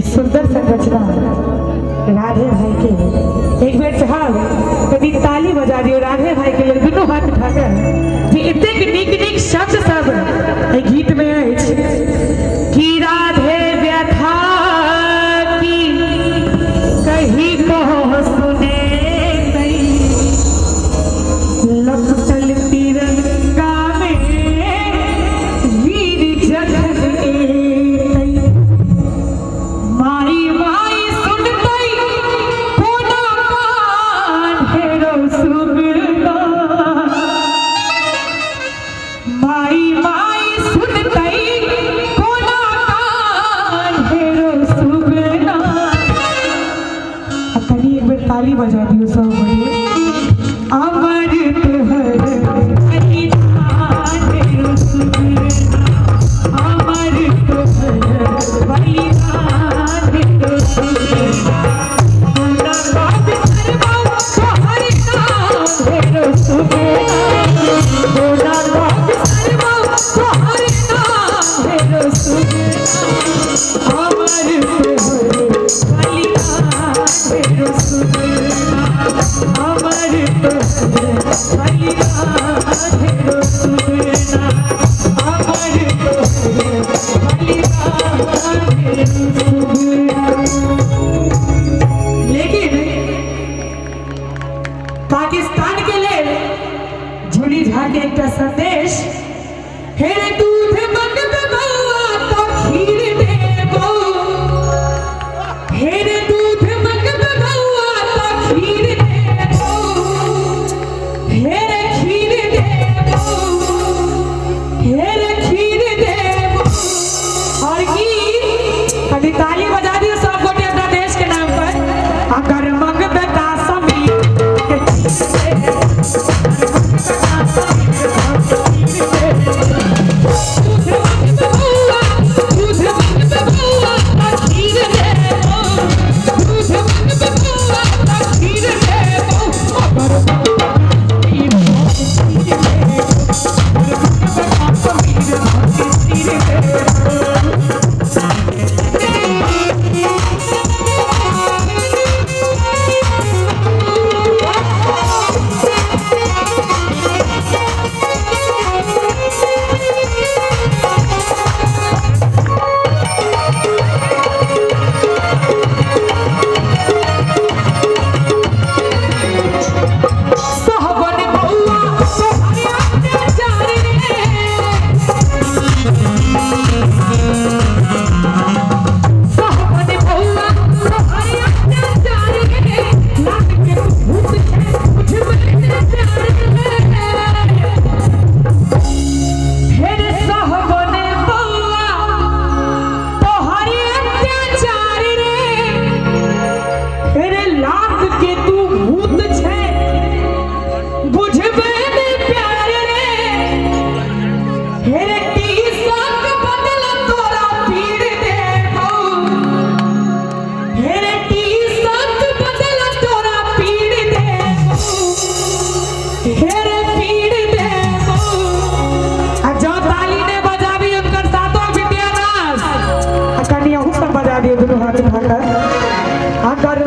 सुंदर संरचना राधे भाई के एक बेर चाहब कभी ताली बजा दियो राधे भाई के लिए दोनों हाथ उठाकर कि एतेक नीक नीक शब्द सब एहि गीत में अछि कि राधे व्यथा की कहीं कहो सुने लपटल तिरंगा में वीर जगत ताली बजा दियो सब बड़े अमर तुहर बलिदान तेरो सुगना अमर तुहर बलिदान तेरो सुगना गुना बात करवाओ तोहर नाम तेरो सुगना गुना बात करवाओ तोहर नाम तेरो सुगना अमर तुहर बलिदान तेरो सुगना अमर तुहर बलिदान तेरो सुगना अमर तुहर बलिदान तेरो सुगना। लेकिन पाकिस्तान के लिए झूली झा के एक संदेश हेरे दूध मंगत बउआ तो खीर देबो हेरे दूध मंगत बउआ तो खीर देबो हेरे खीर देबो हेरे खीर देबो और की अभी ताली बजा दियो सब गोटे अपना देश के नाम पर अगर मंगत का अगर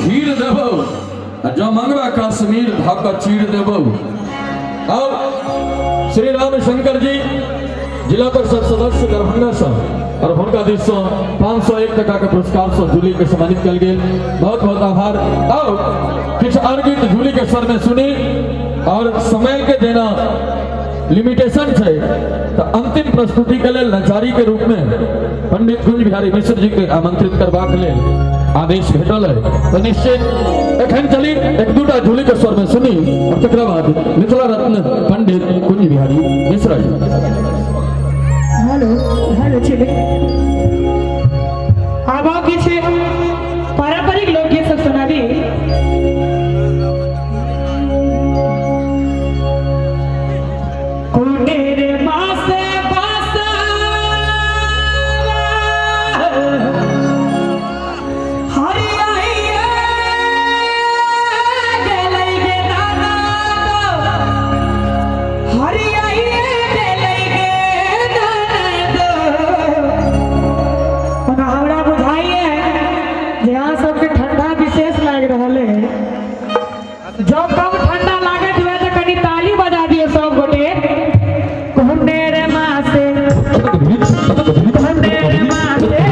हीर देबो जो मंगवा कश्मीर धाका चीर देबो। अब श्री राम शंकर जी जिला परिषद सदस्य दरभंगा से और हुनका दिस से 501 टका के पुरस्कार से जूली के सम्मानित कल गए। बहुत बहुत आभार। अब कुछ और गीत जूली के स्वर में सुनी और समय के देना लिमिटेशन है तो अंतिम प्रस्तुति के लिए नचारी के रूप में पंडित कुंज बिहारी मिश्र जी के आमंत्रित करबाक ले आदेश भेटल है। तो निश्चित एखन चली एक दूटा जूली के स्वर में सुनी और तकरा बाद मिथिला रत्न पंडित कुंज बिहारी मिश्र जी। हेलो हेलो चले अब किसी पारंपरिक लोकगीत सब सुना दी। जब कम ठंडा लागे तो वैसे कनी ताली बजा दियो सब गोटे। घुंडे रे माँ से घुंडे रे माँ से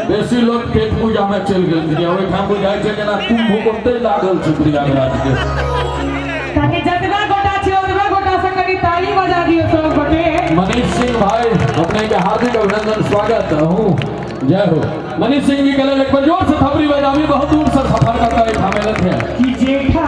बेसी लोग पेट पूजा में चल गए ओहि ठाम बुझाई छै जेना कुंभ कोते लागल छै प्रयागराज के। ताकि जतबा गोटा छै ओतबा गोटा से कनी ताली बजा दियो सब गोटे। मनीष सिंह भाई अपने के हार्दिक अभिनंदन स्वागत हूं। जय हो। मनीष सिंह जी के लिए एक बार जोर से थपड़ी बजावी बहुत दूर से सफर करता है हमें है कि जेठा